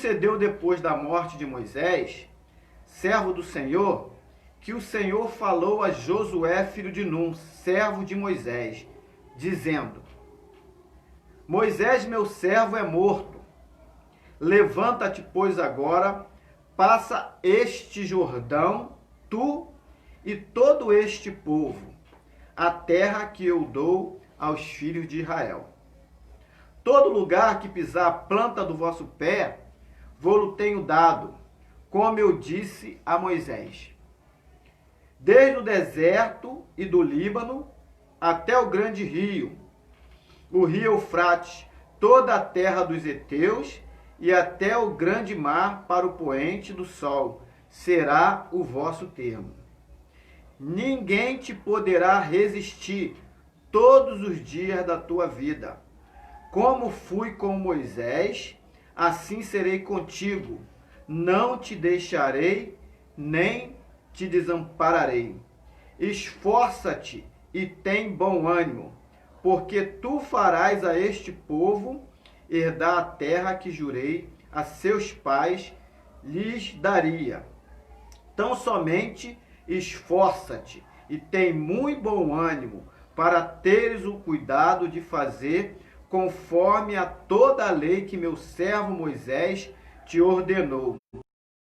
sucedeu depois da morte de Moisés, servo do Senhor, que o Senhor falou a Josué, filho de Num, servo de Moisés, dizendo: Moisés, meu servo, é morto. Levanta-te, pois, agora, passa este Jordão, tu e todo este povo, a terra que eu dou aos filhos de Israel. Todo lugar que pisar a planta do vosso pé, vou-lo tenho dado, como eu disse a Moisés. Desde o deserto e do Líbano até o grande rio, o rio Eufrates, toda a terra dos heteus e até o grande mar para o poente do sol, será o vosso termo. Ninguém te poderá resistir todos os dias da tua vida. Como fui com Moisés, assim serei contigo. Não te deixarei, nem te desampararei. Esforça-te e tem bom ânimo, porque tu farás a este povo herdar a terra que jurei a seus pais lhes daria. Tão somente esforça-te e tem muito bom ânimo, para teres o cuidado de fazer conforme a toda a lei que meu servo Moisés te ordenou.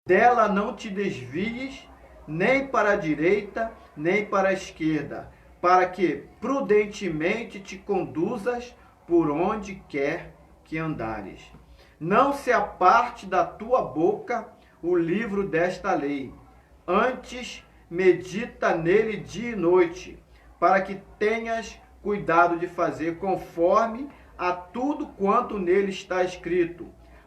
Dela não te desvies, nem para a direita, nem para a esquerda, para que prudentemente te conduzas por onde quer que andares. Não se aparte da tua boca o livro desta lei, antes medita nele dia e noite, para que tenhas cuidado de fazer conforme a tudo quanto nele está escrito,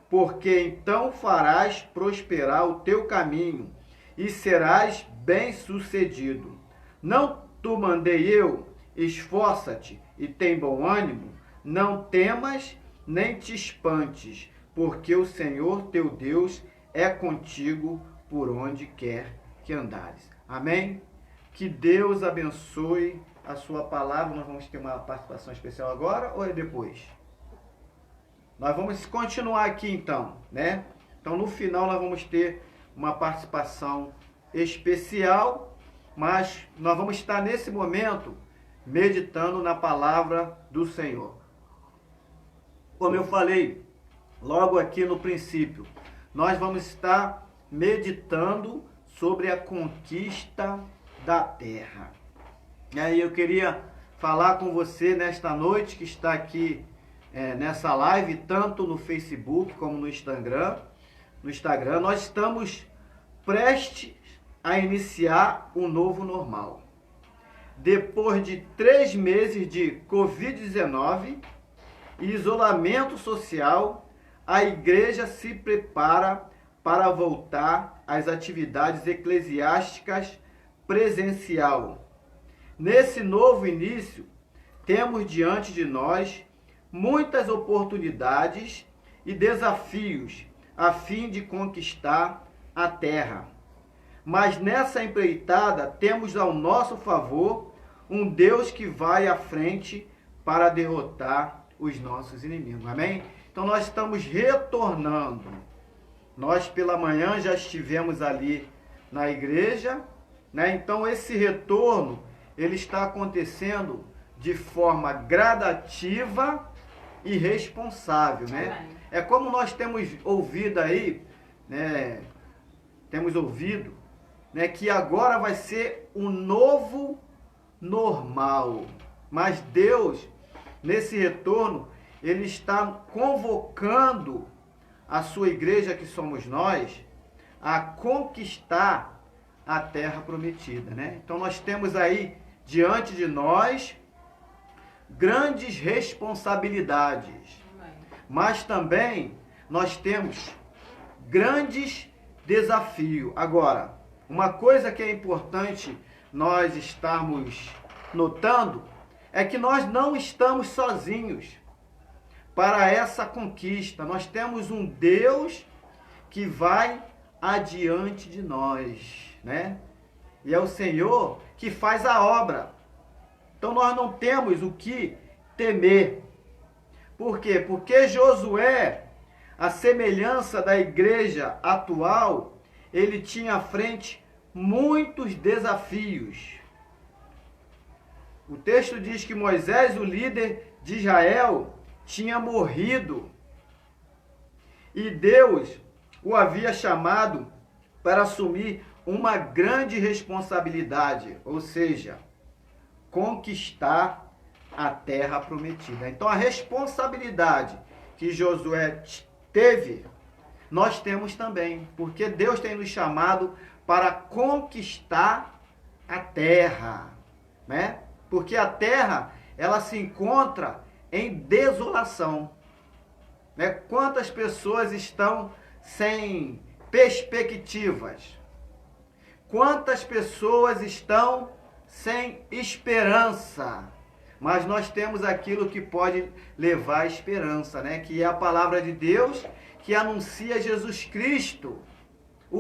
porque então farás prosperar o teu caminho e serás bem-sucedido. Não te mandei eu? Esforça-te e tem bom ânimo, não temas nem te espantes, porque o Senhor teu Deus é contigo por onde quer que andares. Amém? Que Deus abençoe a sua palavra. Nós vamos ter uma participação especial agora ou é depois? Nós vamos continuar aqui então, né? Então no final nós vamos ter uma participação especial, mas nós vamos estar nesse momento meditando na palavra do Senhor. Como eu falei logo aqui no princípio, nós vamos estar meditando sobre a conquista da terra. E aí eu queria falar com você nesta noite que está aqui nessa live, tanto no Facebook como no Instagram. Nós estamos prestes a iniciar um novo normal. Depois de 3 meses de Covid-19 e isolamento social, a igreja se prepara para voltar às atividades eclesiásticas presencial. Nesse novo início, temos diante de nós muitas oportunidades e desafios a fim de conquistar a terra. Mas nessa empreitada temos ao nosso favor um Deus que vai à frente para derrotar os nossos inimigos. Amém? Então nós estamos retornando. Nós pela manhã já estivemos ali na igreja, né? Então esse retorno ele está acontecendo de forma gradativa e responsável, né? É como nós temos ouvido aí, né? Temos ouvido, né, que agora vai ser um novo normal. Mas Deus, nesse retorno, ele está convocando a sua igreja, que somos nós, a conquistar a terra prometida, né? Então nós temos aí diante de nós grandes responsabilidades, mas também nós temos grandes desafios. Agora, uma coisa que é importante nós estarmos notando é que nós não estamos sozinhos para essa conquista. Nós temos um Deus que vai adiante de nós, né? E é o Senhor que faz a obra. Então nós não temos o que temer. Por quê? Porque Josué a semelhança da igreja atual, ele tinha à frente muitos desafios. O texto diz que Moisés, o líder de Israel, tinha morrido e Deus o havia chamado para assumir uma grande responsabilidade, ou seja, conquistar a terra prometida. Então a responsabilidade que Josué teve, nós temos também, porque Deus tem nos chamado para conquistar a terra, né? Porque a terra, ela se encontra em desolação, né? Quantas pessoas estão sem perspectivas? Quantas pessoas estão sem esperança? Mas nós temos aquilo que pode levar à esperança, né? Que é a palavra de Deus, que anuncia Jesus Cristo,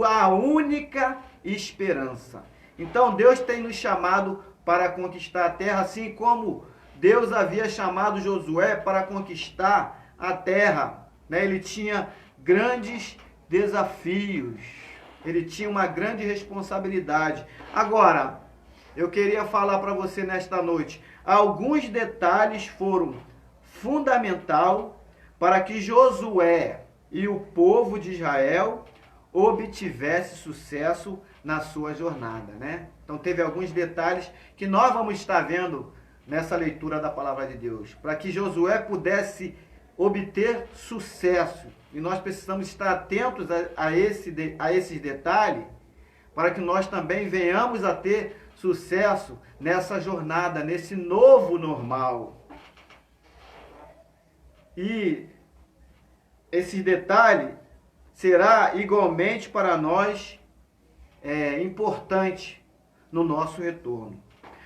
a única esperança. Então Deus tem nos chamado para conquistar a terra, assim como Deus havia chamado Josué para conquistar a terra, né? Ele tinha grandes desafios, ele tinha uma grande responsabilidade. Agora, eu queria falar para você nesta noite, alguns detalhes foram fundamental para que Josué e o povo de Israel obtivesse sucesso na sua jornada, né? Então teve alguns detalhes que nós vamos estar vendo nessa leitura da palavra de Deus, para que Josué pudesse obter sucesso. E nós precisamos estar atentos a esses detalhes, para que nós também venhamos a ter sucesso nessa jornada, nesse novo normal. E esse detalhe será igualmente para nós importante no nosso retorno.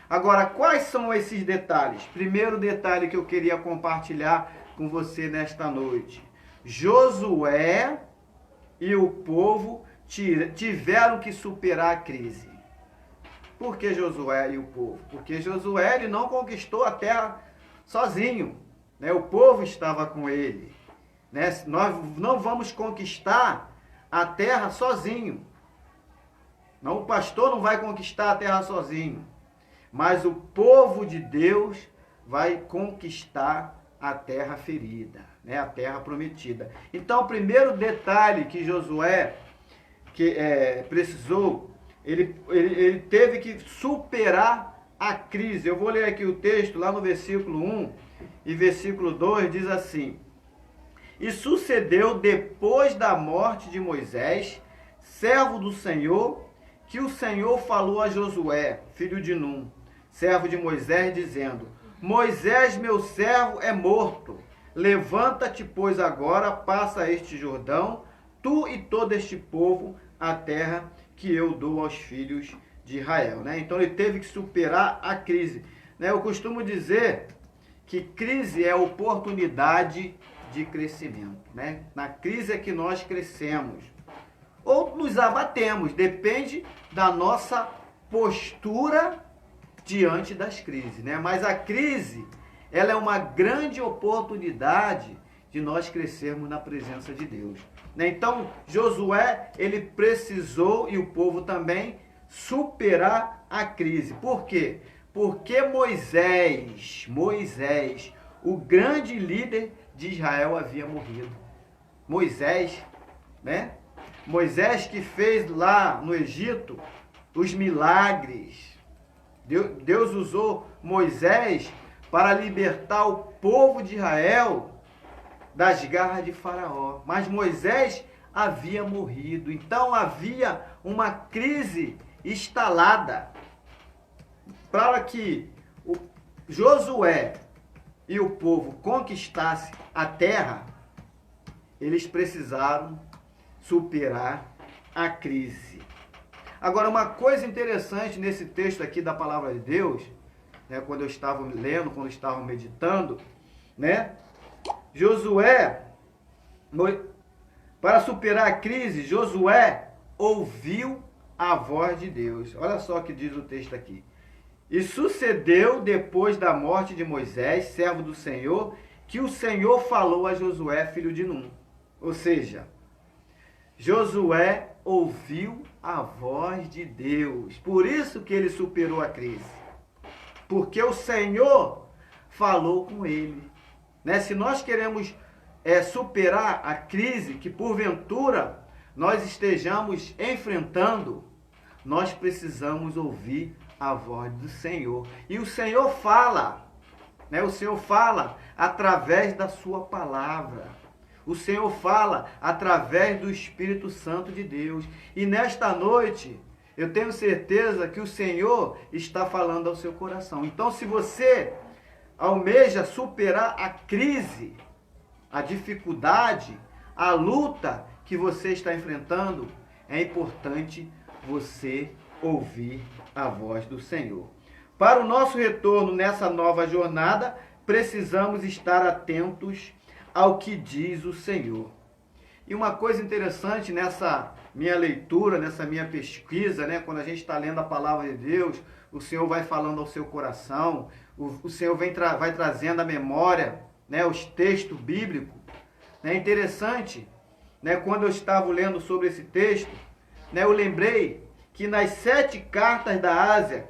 Agora, quais são esses detalhes? Primeiro detalhe que eu queria compartilhar com você nesta noite. Josué e o povo tiveram que superar a crise. Por que Josué e o povo? Porque Josué ele não conquistou a terra sozinho, né? O povo estava com ele, né? Nós não vamos conquistar a terra sozinho. Não, o pastor não vai conquistar a terra sozinho, mas o povo de Deus vai conquistar a terra ferida, né? A terra prometida. Então, o primeiro detalhe que Josué precisou, ele teve que superar a crise. Eu vou ler aqui o texto, lá no versículo 1 e versículo 2, diz assim: E sucedeu depois da morte de Moisés, servo do Senhor, que o Senhor falou a Josué, filho de Num, servo de Moisés, dizendo: Moisés, meu servo, é morto. Levanta-te, pois, agora, passa este Jordão, tu e todo este povo, a terra que eu dou aos filhos de Israel. Né? Então ele teve que superar a crise. Né? Eu costumo dizer que crise é oportunidade de crescimento. Né? Na crise é que nós crescemos. Ou nos abatemos, depende da nossa postura diante das crises, né? Mas a crise, ela é uma grande oportunidade de nós crescermos na presença de Deus, né? Então, Josué, ele precisou, e o povo também, superar a crise. Por quê? Porque Moisés, o grande líder de Israel, havia morrido. Moisés, né? Moisés que fez lá no Egito os milagres. Deus usou Moisés para libertar o povo de Israel das garras de Faraó. Mas Moisés havia morrido. Então havia uma crise instalada. Para que Josué e o povo conquistassem a terra, eles precisaram superar a crise. Agora, uma coisa interessante nesse texto aqui da palavra de Deus, né, quando eu estava lendo, quando eu estava meditando, né, Josué, para superar a crise, Josué ouviu a voz de Deus. Olha só o que diz o texto aqui. E sucedeu depois da morte de Moisés, servo do Senhor, que o Senhor falou a Josué, filho de Num. Ou seja, Josué ouviu a voz de Deus. Por isso que ele superou a crise. Porque o Senhor falou com ele. Né? Se nós queremos superar a crise que porventura nós estejamos enfrentando, nós precisamos ouvir a voz do Senhor. E o Senhor fala, né? O Senhor fala através da sua palavra. O Senhor fala através do Espírito Santo de Deus. E nesta noite, eu tenho certeza que o Senhor está falando ao seu coração. Então, se você almeja superar a crise, a dificuldade, a luta que você está enfrentando, é importante você ouvir a voz do Senhor. Para o nosso retorno nessa nova jornada, precisamos estar atentos ao que diz o Senhor. E uma coisa interessante nessa minha leitura, nessa minha pesquisa, né, quando a gente está lendo a palavra de Deus, o Senhor vai falando ao seu coração, o Senhor vai trazendo à memória, né, os textos bíblicos. É interessante, né, quando eu estava lendo sobre esse texto, né, eu lembrei que nas 7 cartas da Ásia,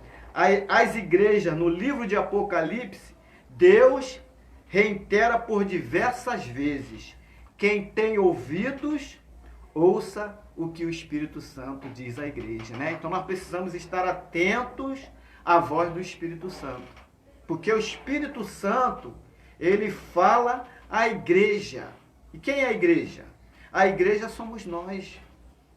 às igrejas, no livro de Apocalipse, Deus reitera por diversas vezes: quem tem ouvidos, ouça o que o Espírito Santo diz à igreja. Né? Então nós precisamos estar atentos à voz do Espírito Santo. Porque o Espírito Santo, ele fala à igreja. E quem é a igreja? A igreja somos nós,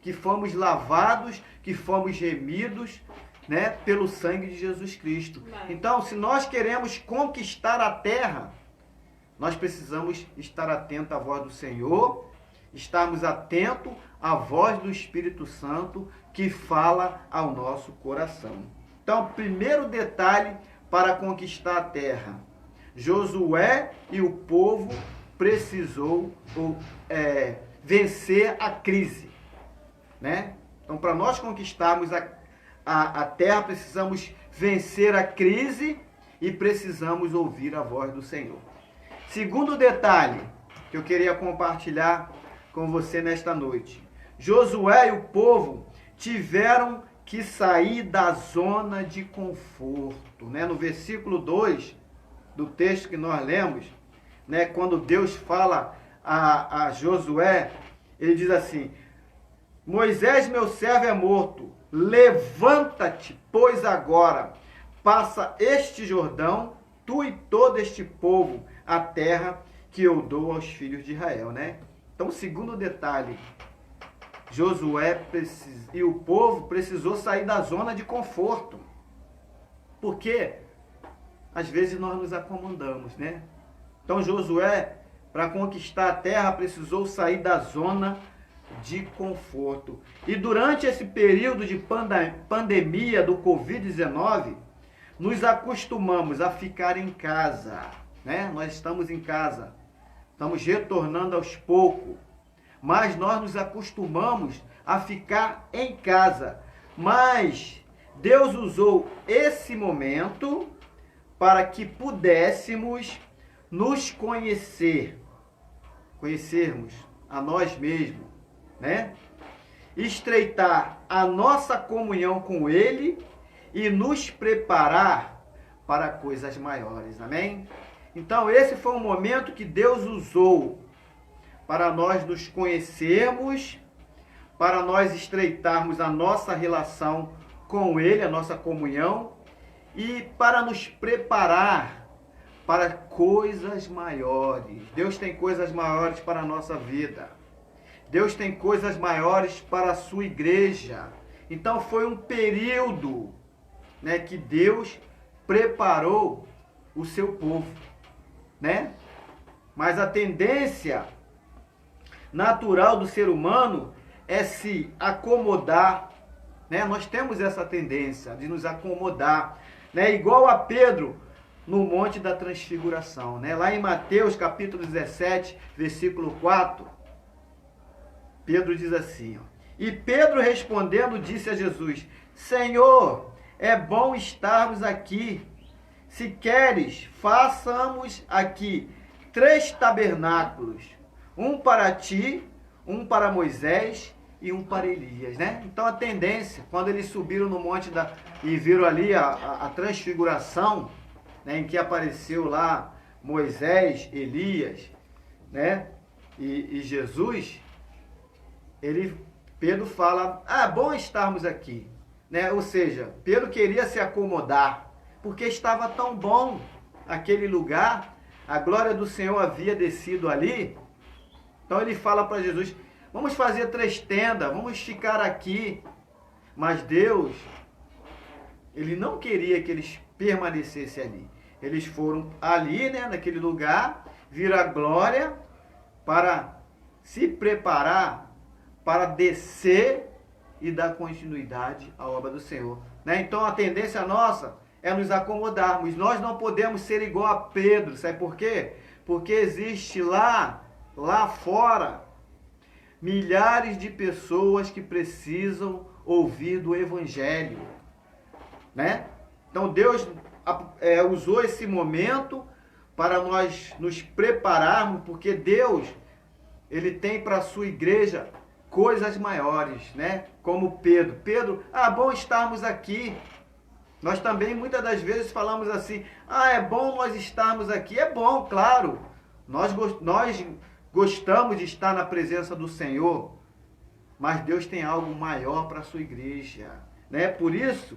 que fomos lavados, que fomos remidos, né, pelo sangue de Jesus Cristo. Então, se nós queremos conquistar a terra, nós precisamos estar atentos à voz do Senhor, estarmos atentos à voz do Espírito Santo que fala ao nosso coração. Então, primeiro detalhe para conquistar a terra: Josué e o povo precisou vencer a crise. Né? Então, para nós conquistarmos a terra, precisamos vencer a crise e precisamos ouvir a voz do Senhor. Segundo detalhe que eu queria compartilhar com você nesta noite: Josué e o povo tiveram que sair da zona de conforto. Né? No versículo 2 do texto que nós lemos, né, quando Deus fala a Josué, ele diz assim: Moisés, meu servo, é morto. Levanta-te, pois agora passa este Jordão, tu e todo este povo, a terra que eu dou aos filhos de Israel. Né? Então, segundo detalhe, Josué e o povo precisou sair da zona de conforto. Porque às vezes nós nos acomodamos, né? Então Josué, para conquistar a terra, precisou sair da zona de conforto. E durante esse período de pandemia do Covid-19, nos acostumamos a ficar em casa, né? Nós estamos em casa, estamos retornando aos poucos, mas nós nos acostumamos a ficar em casa. Mas Deus usou esse momento para que pudéssemos nos conhecermos a nós mesmos, né? Estreitar a nossa comunhão com Ele e nos preparar para coisas maiores, amém? Então esse foi um momento que Deus usou para nós nos conhecermos, para nós estreitarmos a nossa relação com Ele, a nossa comunhão, e para nos preparar para coisas maiores. Deus tem coisas maiores para a nossa vida. Deus tem coisas maiores para a sua igreja. Então foi um período, né, que Deus preparou o seu povo, né? Mas a tendência natural do ser humano é se acomodar, né? Nós temos essa tendência de nos acomodar, né? Igual a Pedro no Monte da Transfiguração, né? Lá em Mateus capítulo 17, versículo 4, Pedro diz assim, ó: E Pedro respondendo disse a Jesus: Senhor, é bom estarmos aqui. Se queres, façamos aqui 3 tabernáculos, um para ti, um para Moisés e um para Elias, né? Então a tendência, quando eles subiram no monte e viram ali a transfiguração, né, em que apareceu lá Moisés, Elias, né, e Jesus, Pedro fala, bom estarmos aqui, né? Ou seja, Pedro queria se acomodar, porque estava tão bom aquele lugar, a glória do Senhor havia descido ali. Então ele fala para Jesus, vamos fazer 3 tendas, vamos ficar aqui. Mas Deus, ele não queria que eles permanecessem ali. Eles foram ali, né, naquele lugar, viram a glória para se preparar para descer e dar continuidade à obra do Senhor, né? Então a tendência nossa é nos acomodarmos. Nós não podemos ser igual a Pedro, sabe por quê? Porque existe lá fora, milhares de pessoas que precisam ouvir do Evangelho, né? Então Deus usou esse momento para nós nos prepararmos, porque Deus, ele tem para a sua igreja coisas maiores, né? Como Pedro, bom estarmos aqui. Nós também muitas das vezes falamos assim, é bom nós estarmos aqui. É bom, claro, nós gostamos de estar na presença do Senhor, mas Deus tem algo maior para a sua igreja, né? Por isso,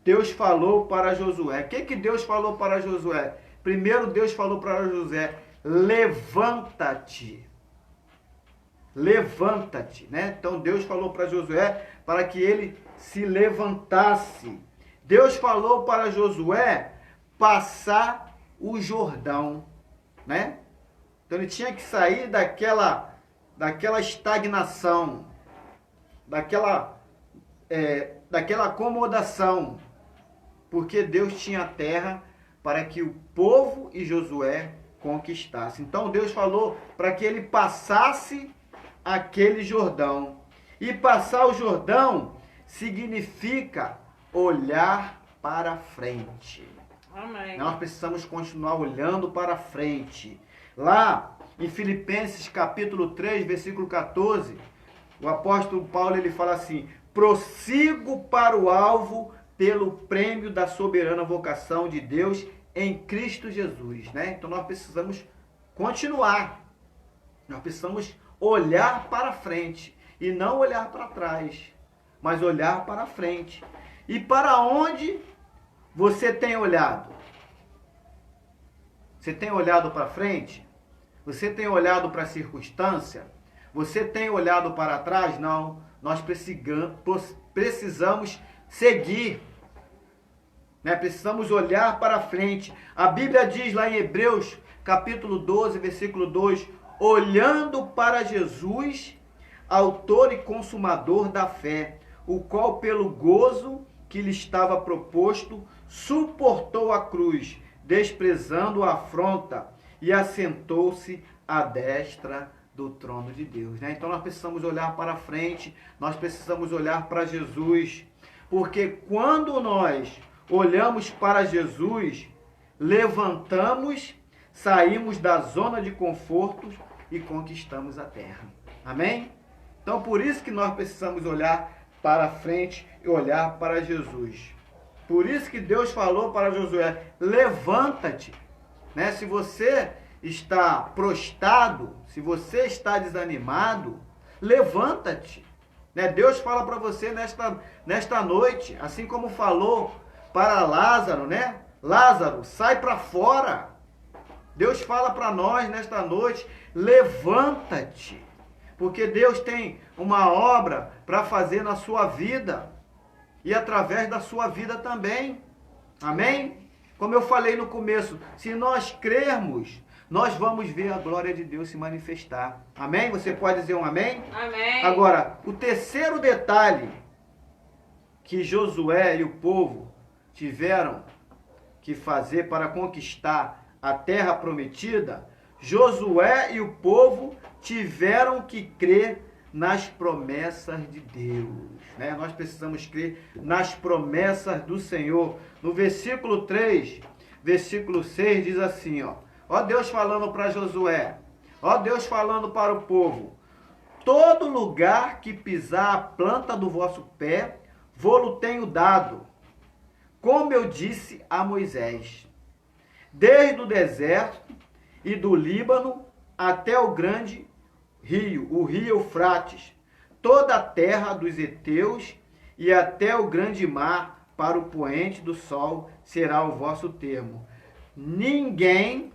Deus falou para Josué. O que Deus falou para Josué? Primeiro Deus falou para Josué, levanta-te. Levanta-te, né? Então Deus falou para Josué para que ele se levantasse. Deus falou para Josué passar o Jordão, né? Então ele tinha que sair daquela estagnação, daquela acomodação, porque Deus tinha terra para que o povo e Josué conquistassem. Então Deus falou para que ele passasse aquele Jordão. E passar o Jordão significa olhar para frente. Amém. Nós precisamos continuar olhando para frente. Lá em Filipenses capítulo 3, versículo 14, o apóstolo Paulo ele fala assim, prossigo para o alvo pelo prêmio da soberana vocação de Deus em Cristo Jesus, né? Então nós precisamos continuar. Nós precisamos olhar para frente e não olhar para trás, mas olhar para frente. E para onde você tem olhado? Você tem olhado para frente? Você tem olhado para a circunstância? Você tem olhado para trás? Não. Nós precisamos seguir, né? Precisamos olhar para frente. A Bíblia diz lá em Hebreus, capítulo 12, versículo 2, olhando para Jesus, autor e consumador da fé, o qual pelo gozo que lhe estava proposto, suportou a cruz, desprezando a afronta, e assentou-se à destra do trono de Deus, né? Então nós precisamos olhar para frente, nós precisamos olhar para Jesus, porque quando nós olhamos para Jesus, levantamos, saímos da zona de conforto e conquistamos a terra. Amém? Então por isso que nós precisamos olhar para frente e olhar para Jesus. Por isso que Deus falou para Josué, levanta-te, né? Se você está prostrado, se você está desanimado, levanta-te, né? Deus fala para você nesta noite, assim como falou para Lázaro, né? Lázaro, sai para fora. Deus fala para nós nesta noite, levanta-te, porque Deus tem uma obra para fazer na sua vida e através da sua vida também. Amém? Como eu falei no começo, se nós crermos, nós vamos ver a glória de Deus se manifestar. Amém? Você pode dizer um amém? Amém. Agora, o terceiro detalhe que Josué e o povo tiveram que fazer para conquistar a terra prometida, Josué e o povo tiveram que crer nas promessas de Deus, né? Nós precisamos crer nas promessas do Senhor. No versículo 3, versículo 6 diz assim, ó Deus falando para Josué, Ó Deus falando para o povo: todo lugar que pisar a planta do vosso pé, vô-lo tenho dado, como eu disse a Moisés. Desde o deserto e do Líbano até o grande rio, o rio Eufrates, toda a terra dos heteus e até o grande mar, para o poente do sol, será o vosso termo. Ninguém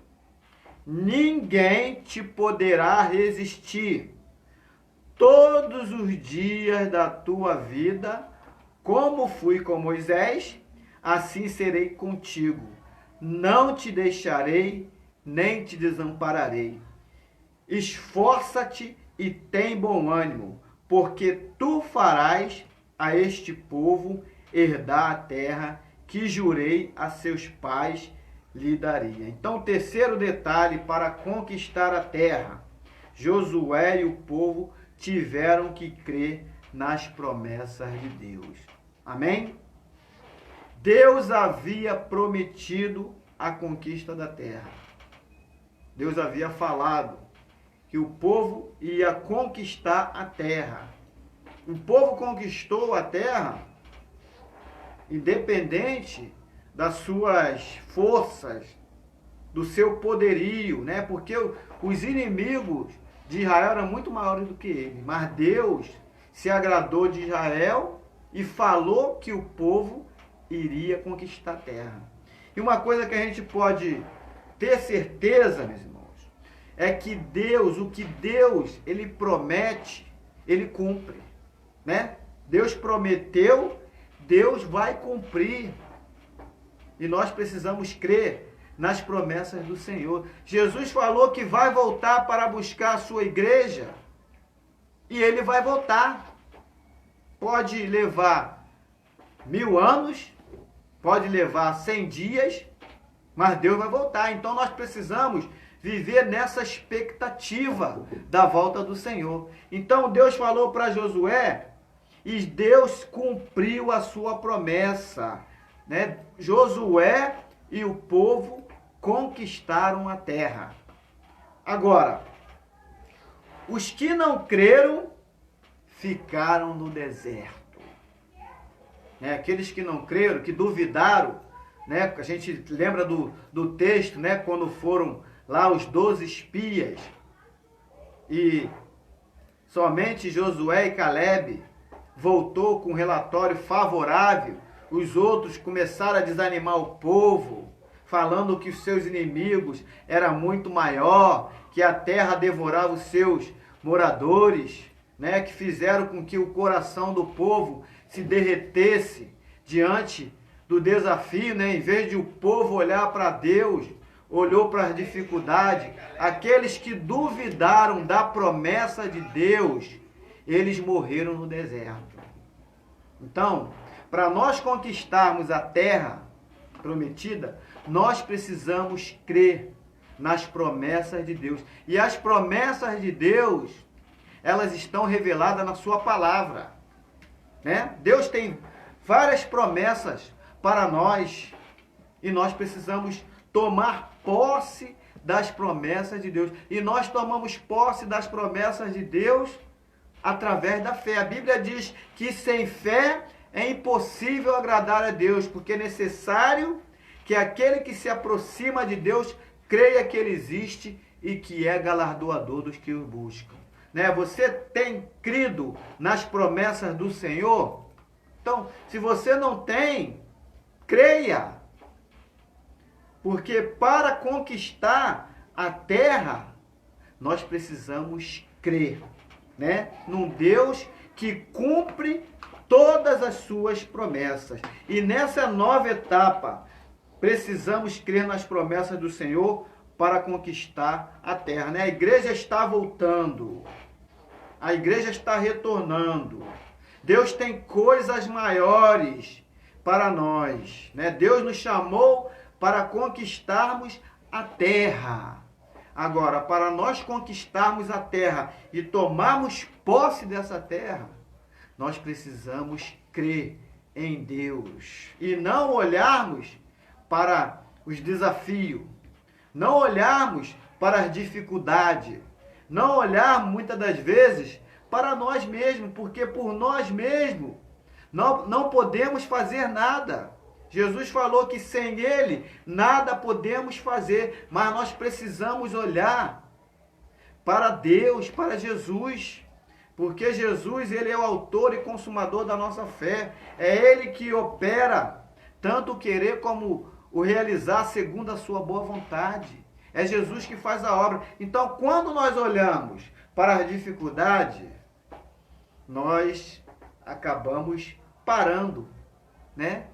te poderá resistir todos os dias da tua vida. Como fui com Moisés, assim serei contigo. Não te deixarei, nem te desampararei. Esforça-te e tem bom ânimo, porque tu farás a este povo herdar a terra que jurei a seus pais lhe daria. Então, o terceiro detalhe para conquistar a terra: Josué e o povo tiveram que crer nas promessas de Deus. Amém? Deus havia prometido a conquista da terra. Deus havia falado que o povo ia conquistar a terra. O povo conquistou a terra independente das suas forças, do seu poderio, né? Porque os inimigos de Israel eram muito maiores do que ele. Mas Deus se agradou de Israel e falou que o povo iria conquistar a terra. E uma coisa que a gente pode ter certeza, meus irmãos, é que Deus, o que Deus, ele promete, ele cumpre, né? Deus prometeu, Deus vai cumprir. E nós precisamos crer nas promessas do Senhor. Jesus falou que vai voltar para buscar a sua igreja. E ele vai voltar. Pode levar 1000 anos, pode levar 100 dias, mas Deus vai voltar. Então nós precisamos viver nessa expectativa da volta do Senhor. Então Deus falou para Josué e Deus cumpriu a sua promessa, né? Josué e o povo conquistaram a terra. Agora, os que não creram ficaram no deserto. Né? Aqueles que não creram, que duvidaram, né? A gente lembra do texto, né? Quando foram lá os 12 espias e somente Josué e Calebe voltou com um relatório favorável. Os outros começaram a desanimar o povo, falando que os seus inimigos eram muito maior, que a terra devorava os seus moradores, né? Que fizeram com que o coração do povo se derretesse diante do desafio, né? Em vez de o povo olhar para Deus, olhou para as dificuldades. Aqueles que duvidaram da promessa de Deus, eles morreram no deserto. Então, para nós conquistarmos a terra prometida, nós precisamos crer nas promessas de Deus. E as promessas de Deus, elas estão reveladas na sua palavra, né? Deus tem várias promessas para nós e nós precisamos tomar posse das promessas de Deus. E nós tomamos posse das promessas de Deus através da fé. A Bíblia diz que sem fé é impossível agradar a Deus, porque é necessário que aquele que se aproxima de Deus creia que Ele existe e que é galardoador dos que o buscam. Né? Você tem crido nas promessas do Senhor? Então, se você não tem, creia. Porque para conquistar a terra, nós precisamos crer, né? Num Deus que cumpre todas as suas promessas. E nessa nova etapa, precisamos crer nas promessas do Senhor para conquistar a terra, né? A igreja está voltando. A igreja está retornando. Deus tem coisas maiores para nós, né? Deus nos chamou para conquistarmos a terra. Agora, para nós conquistarmos a terra e tomarmos posse dessa terra, nós precisamos crer em Deus e não olharmos para os desafios, não olharmos para as dificuldades, Não olhar muitas das vezes para nós mesmos, porque por nós mesmos não podemos fazer nada. Jesus falou que sem Ele nada podemos fazer, mas nós precisamos olhar para Deus, para Jesus, porque Jesus, Ele é o autor e consumador da nossa fé. É Ele que opera tanto o querer como o realizar segundo a sua boa vontade. É Jesus que faz a obra. Então, quando nós olhamos para a dificuldade, nós acabamos parando, né?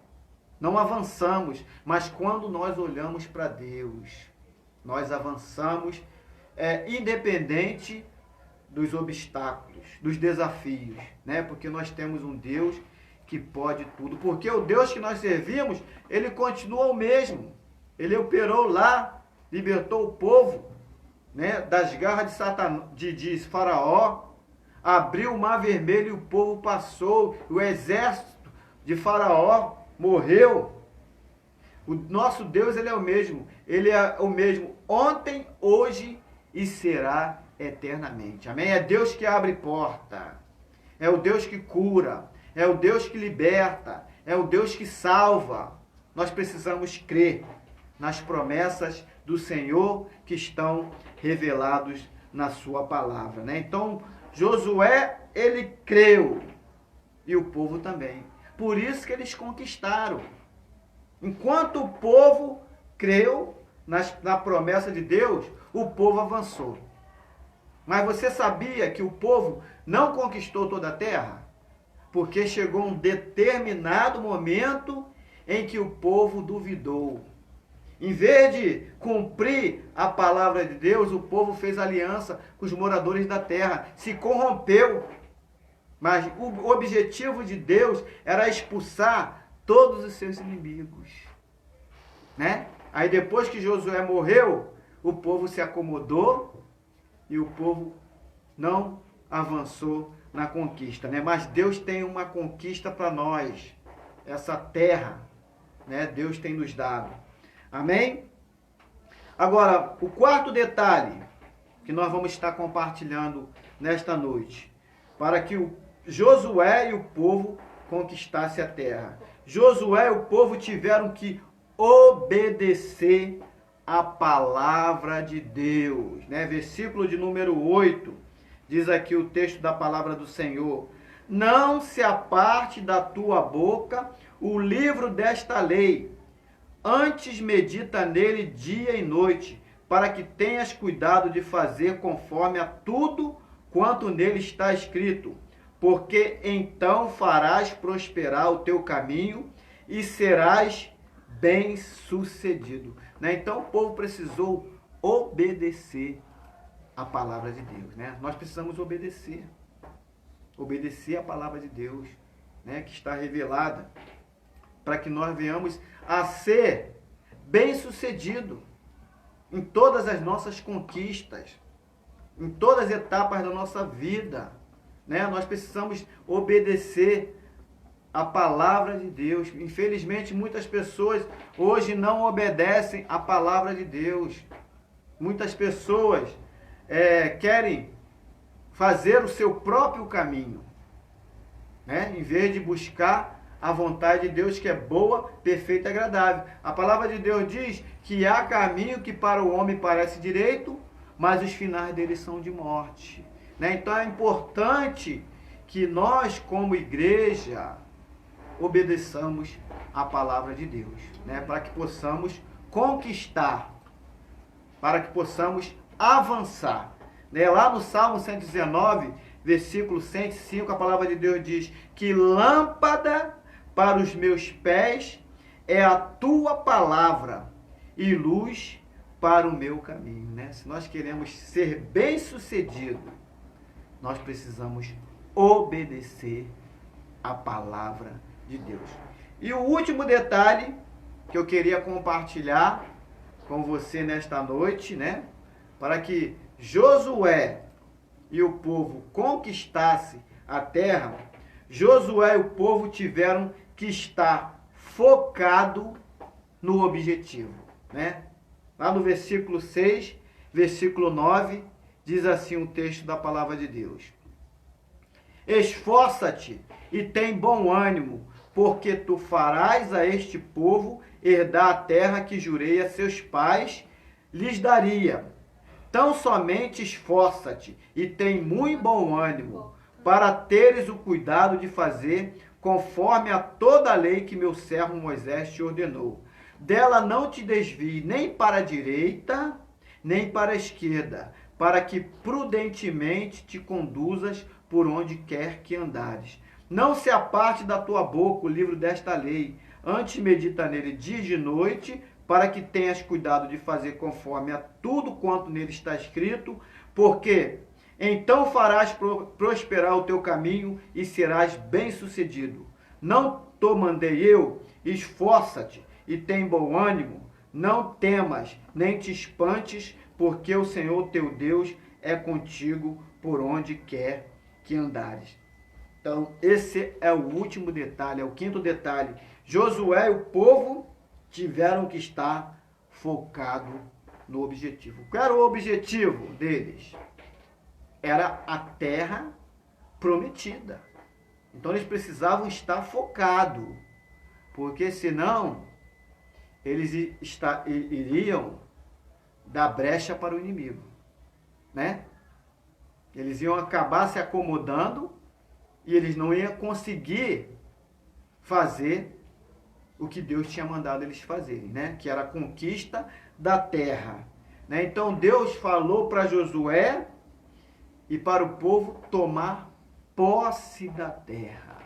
Não avançamos, mas quando nós olhamos para Deus, nós avançamos, independente dos obstáculos, dos desafios, né? Porque nós temos um Deus que pode tudo. Porque o Deus que nós servimos, Ele continua o mesmo. Ele operou lá, libertou o povo, né, das garras de Faraó, abriu o Mar Vermelho e o povo passou, o exército de Faraó morreu. O nosso Deus, Ele é o mesmo. Ele é o mesmo ontem, hoje e será eternamente. Amém? É Deus que abre porta. É o Deus que cura. É o Deus que liberta. É o Deus que salva. Nós precisamos crer nas promessas do Senhor que estão revelados na sua palavra, né? Então, Josué, ele creu. E o povo também. Por isso que eles conquistaram. Enquanto o povo creu na promessa de Deus, o povo avançou. Mas você sabia que o povo não conquistou toda a terra? Porque chegou um determinado momento em que o povo duvidou. Em vez de cumprir a palavra de Deus, o povo fez aliança com os moradores da terra, se corrompeu. Mas o objetivo de Deus era expulsar todos os seus inimigos, né? Aí depois que Josué morreu, o povo se acomodou e o povo não avançou na conquista, né? Mas Deus tem uma conquista para nós, essa terra, né? Deus tem nos dado. Amém? Agora, o quarto detalhe que nós vamos estar compartilhando nesta noite, para que o Josué e o povo conquistassem a terra. Josué e o povo tiveram que obedecer a palavra de Deus, né? Versículo de número 8, diz aqui o texto da palavra do Senhor: não se aparte da tua boca o livro desta lei, antes medita nele dia e noite, para que tenhas cuidado de fazer conforme a tudo quanto nele está escrito, porque então farás prosperar o teu caminho e serás bem-sucedido, né? Então o povo precisou obedecer a palavra de Deus, né? Nós precisamos obedecer a palavra de Deus, né? Que está revelada, para que nós venhamos a ser bem-sucedido em todas as nossas conquistas, em todas as etapas da nossa vida, né? Nós precisamos obedecer a palavra de Deus. Infelizmente, muitas pessoas hoje não obedecem a palavra de Deus. Muitas pessoas querem fazer o seu próprio caminho, né? Em vez de buscar a vontade de Deus, que é boa, perfeita e agradável. A palavra de Deus diz que há caminho que para o homem parece direito, mas os finais dele são de morte, né? Então é importante que nós, como igreja, obedeçamos a palavra de Deus, né? Para que possamos conquistar, para que possamos avançar, né? Lá no Salmo 119, versículo 105, a palavra de Deus diz que lâmpada para os meus pés é a tua palavra e luz para o meu caminho, né? Se nós queremos ser bem-sucedidos, nós precisamos obedecer a palavra de Deus. E o último detalhe que eu queria compartilhar com você nesta noite, né? Para que Josué e o povo conquistassem a terra, Josué e o povo tiveram que estar focado no objetivo, né? Lá no versículo 6, versículo 9, diz assim o texto da palavra de Deus. Esforça-te e tem bom ânimo, porque tu farás a este povo herdar a terra que jurei a seus pais, lhes daria. Tão somente esforça-te e tem muito bom ânimo, para teres o cuidado de fazer conforme a toda a lei que meu servo Moisés te ordenou. Dela não te desvie nem para a direita, nem para a esquerda, para que prudentemente te conduzas por onde quer que andares. Não se aparte da tua boca o livro desta lei, antes medita nele dia e de noite, para que tenhas cuidado de fazer conforme a tudo quanto nele está escrito, porque então farás prosperar o teu caminho e serás bem-sucedido. Não te mandei eu? Esforça-te e tem bom ânimo. Não temas, nem te espantes, porque o Senhor teu Deus é contigo por onde quer que andares. Então, esse é o último detalhe, é o quinto detalhe. Josué e o povo tiveram que estar focado no objetivo. Qual era o objetivo deles? Era a terra prometida. Então eles precisavam estar focados, porque senão eles iriam dar brecha para o inimigo, né? Eles iam acabar se acomodando e eles não iam conseguir fazer o que Deus tinha mandado eles fazerem, né? Que era a conquista da terra, né? Então Deus falou para Josué e para o povo tomar posse da terra.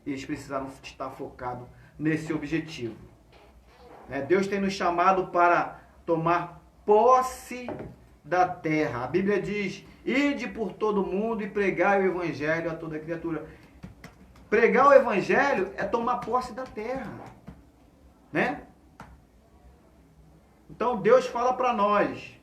Eles precisaram estar focados nesse objetivo, né? Deus tem nos chamado para tomar posse da terra. A Bíblia diz: ide por todo mundo e pregai o evangelho a toda criatura. Pregar o evangelho é tomar posse da terra, né? Então Deus fala para nós.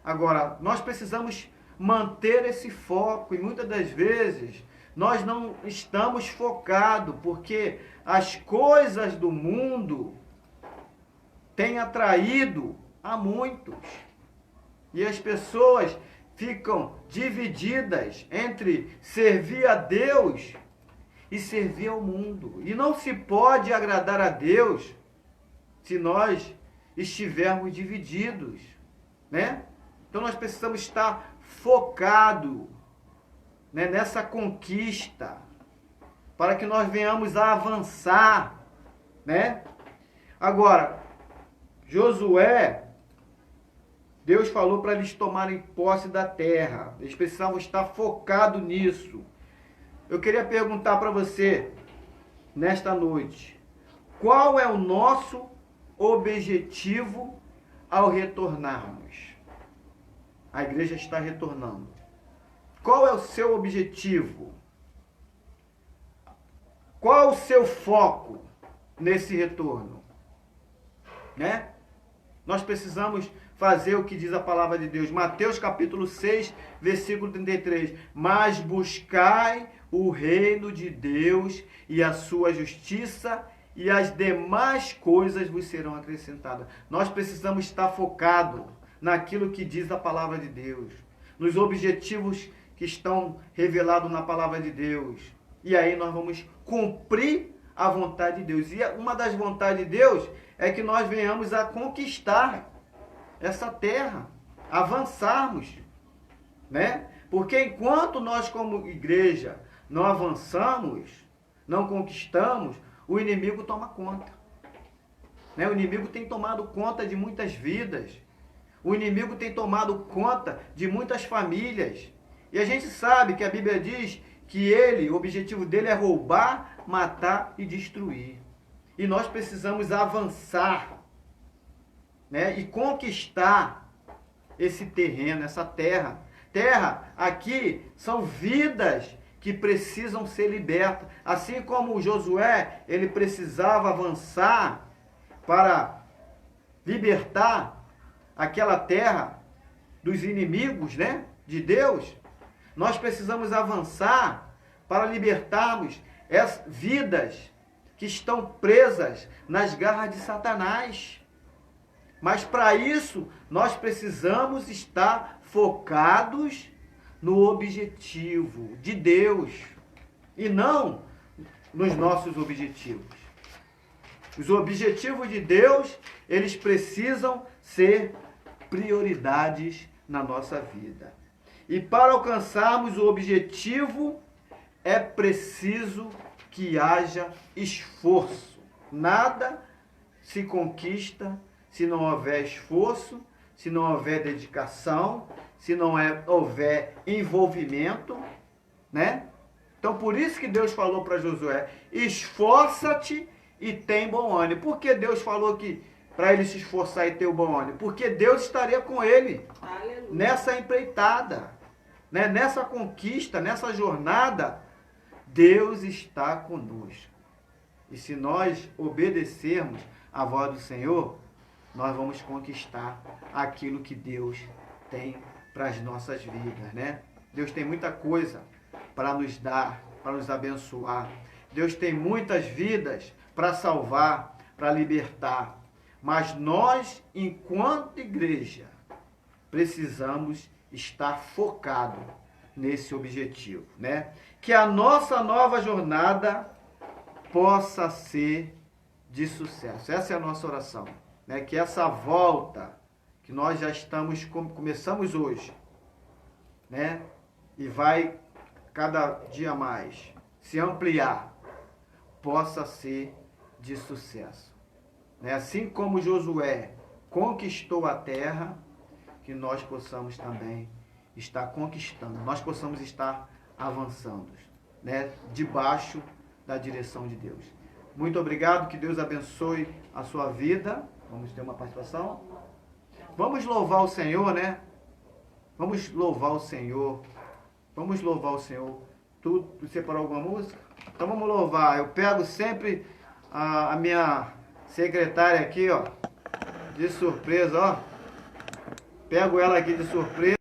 Agora, nós precisamos manter esse foco, e muitas das vezes nós não estamos focados, porque as coisas do mundo têm atraído a muitos. E as pessoas ficam divididas entre servir a Deus e servir ao mundo. E não se pode agradar a Deus se nós estivermos divididos, né? Então nós precisamos estar focados, né, nessa conquista, para que nós venhamos a avançar, né? Agora, Josué, Deus falou para eles tomarem posse da terra. Eles precisavam estar focados nisso. Eu queria perguntar para você, nesta noite, qual é o nosso objetivo ao retornarmos? A igreja está retornando. Qual é o seu objetivo? Qual é o seu foco nesse retorno? Né? Nós precisamos fazer o que diz a palavra de Deus. Mateus capítulo 6, versículo 33. Mas buscai o reino de Deus e a sua justiça, e as demais coisas vos serão acrescentadas. Nós precisamos estar focados naquilo que diz a palavra de Deus, nos objetivos que estão revelados na palavra de Deus. E aí nós vamos cumprir a vontade de Deus. E uma das vontades de Deus é que nós venhamos a conquistar essa terra, avançarmos, né? Porque enquanto nós como igreja não avançamos, não conquistamos, o inimigo toma conta, né? O inimigo tem tomado conta de muitas vidas, o inimigo tem tomado conta de muitas famílias, e a gente sabe que a Bíblia diz que o objetivo dele é roubar, matar e destruir. E nós precisamos avançar, né, e conquistar esse terreno, essa terra. Terra, aqui, são vidas que precisam ser libertas. Assim como Josué, ele precisava avançar para libertar aquela terra dos inimigos, né, de Deus. Nós precisamos avançar para libertarmos as vidas que estão presas nas garras de Satanás. Mas para isso, nós precisamos estar focados no objetivo de Deus e não nos nossos objetivos. Os objetivos de Deus, eles precisam ser prioridades na nossa vida. E para alcançarmos o objetivo, é preciso que haja esforço. Nada se conquista se não houver esforço, se não houver dedicação, se não houver envolvimento, né? Então, por isso que Deus falou para Josué, esforça-te e tem bom ânimo. Por que Deus falou que para ele se esforçar e ter o bom ânimo? Porque Deus estaria com ele. Aleluia. Nessa empreitada, né? Nessa conquista, nessa jornada, Deus está conosco. E se nós obedecermos a voz do Senhor, nós vamos conquistar aquilo que Deus tem para as nossas vidas, né? Deus tem muita coisa para nos dar, para nos abençoar. Deus tem muitas vidas para salvar, para libertar. Mas nós, enquanto igreja, precisamos estar focados nesse objetivo, né? Que a nossa nova jornada possa ser de sucesso. Essa é a nossa oração, né? Que essa volta que nós já começamos hoje, né? E vai cada dia mais se ampliar, possa ser de sucesso, né? Assim como Josué conquistou a terra, que nós possamos também estar conquistando, nós possamos estar avançando, né? Debaixo da direção de Deus. Muito obrigado, que Deus abençoe a sua vida. Vamos ter uma participação? Vamos louvar o Senhor, né? Vamos louvar o Senhor. Vamos louvar o Senhor. Tu separou alguma música? Então vamos louvar. Eu pego sempre a minha secretária aqui, ó, de surpresa, ó. Pego ela aqui de surpresa.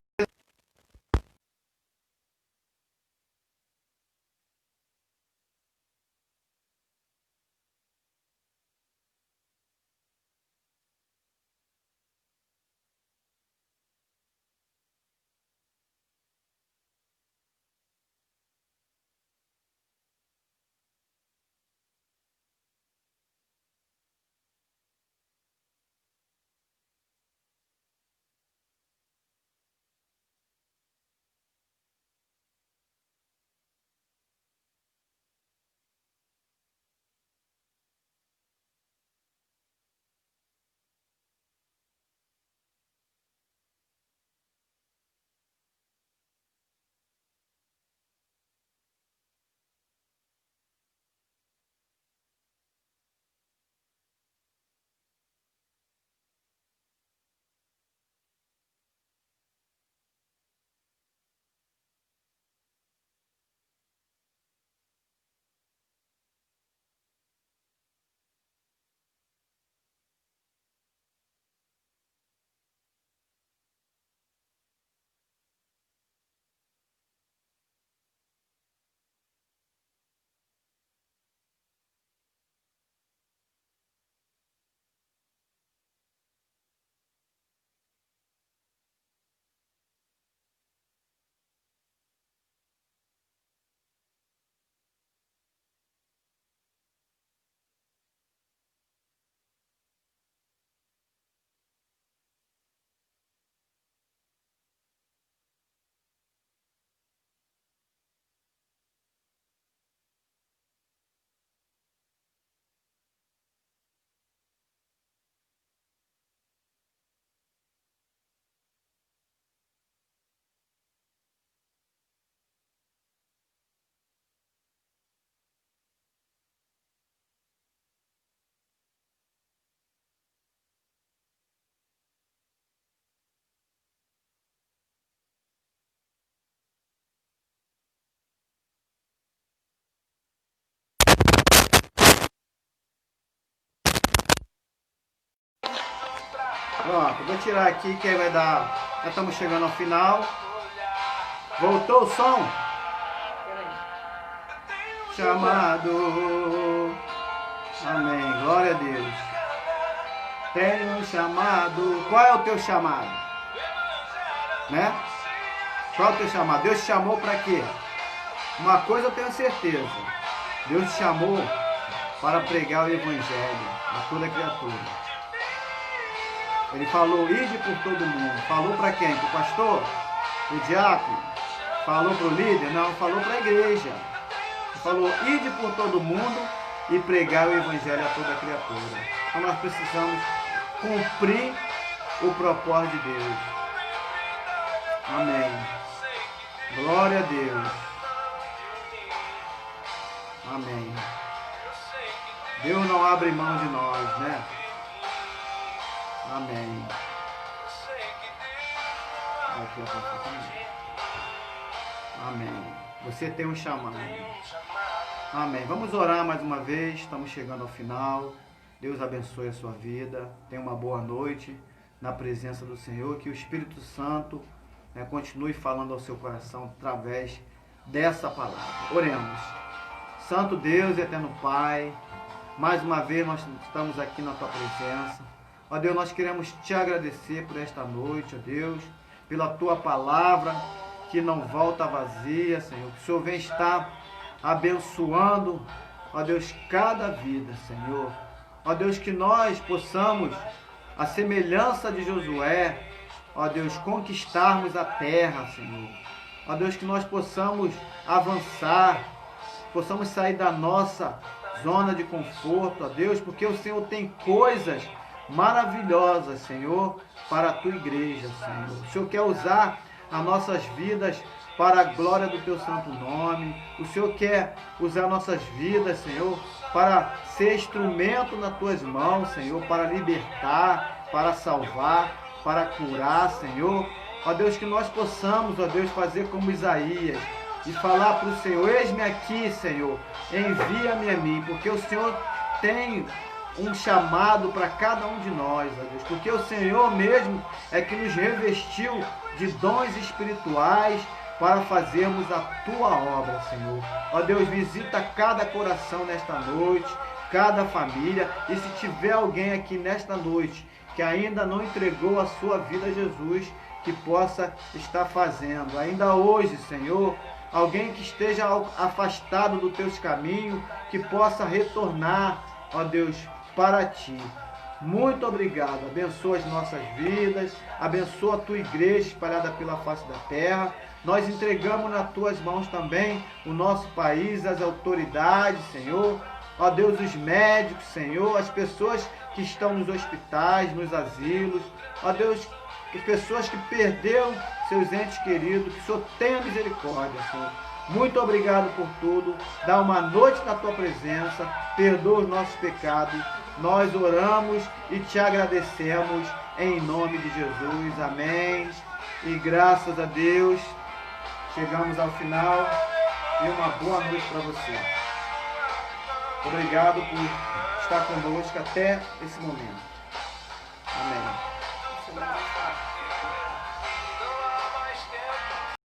Pronto, vou tirar aqui que aí vai dar. Já estamos chegando ao final. Voltou o som? Chamado. Amém. Glória a Deus. Tem um chamado. Qual é o teu chamado? né? Qual é o teu chamado? Deus te chamou para quê? Uma coisa eu tenho certeza. Deus te chamou para pregar o Evangelho a toda criatura. Ele falou, ide por todo mundo. Falou para quem? Para o pastor? Para o diácono? Falou para o líder? Não, falou para a igreja. Ele falou, ide por todo mundo e pregar o Evangelho a toda criatura. Então nós precisamos cumprir o propósito de Deus. Amém. Glória a Deus. Amém. Deus não abre mão de nós, né? Amém. Amém. Você tem um chamado. Amém. Vamos orar mais uma vez. Estamos chegando ao final. Deus abençoe a sua vida. Tenha uma boa noite na presença do Senhor. Que o Espírito Santo continue falando ao seu coração através dessa palavra. Oremos. Santo Deus e eterno Pai, mais uma vez nós estamos aqui na tua presença. Ó Deus, nós queremos te agradecer por esta noite, ó Deus, pela tua palavra que não volta vazia, Senhor. Que o Senhor vem estar abençoando, ó Deus, cada vida, Senhor. Ó Deus, que nós possamos, a semelhança de Josué, ó Deus, conquistarmos a terra, Senhor. Ó Deus, que nós possamos avançar, possamos sair da nossa zona de conforto, ó Deus, porque o Senhor tem coisas maravilhosas, Senhor, para a tua igreja, Senhor. O Senhor quer usar as nossas vidas para a glória do teu santo nome. O Senhor quer usar nossas vidas, Senhor, para ser instrumento nas tuas mãos, Senhor, para libertar, para salvar, para curar, Senhor. Ó Deus, que nós possamos, ó Deus, fazer como Isaías e falar para o Senhor, eis-me aqui, Senhor, envia-me a mim, porque o Senhor tem um chamado para cada um de nós, ó Deus, porque o Senhor mesmo é que nos revestiu de dons espirituais para fazermos a tua obra, Senhor. Ó Deus, visita cada coração nesta noite, cada família, e se tiver alguém aqui nesta noite que ainda não entregou a sua vida a Jesus, que possa estar fazendo, ainda hoje, Senhor, alguém que esteja afastado dos teus caminhos, que possa retornar, ó Deus, para ti. Muito obrigado. Abençoa as nossas vidas, abençoa a tua igreja espalhada pela face da terra. Nós entregamos nas tuas mãos também o nosso país, as autoridades, Senhor. Ó Deus, os médicos, Senhor, as pessoas que estão nos hospitais, nos asilos. Ó Deus, as pessoas que perderam seus entes queridos, que o Senhor tenha misericórdia, Senhor. Muito obrigado por tudo. Dá uma noite na tua presença. Perdoa os nossos pecados. Nós oramos e te agradecemos em nome de Jesus. Amém. E graças a Deus, chegamos ao final. E uma boa noite para você. Obrigado por estar conosco até esse momento. Amém.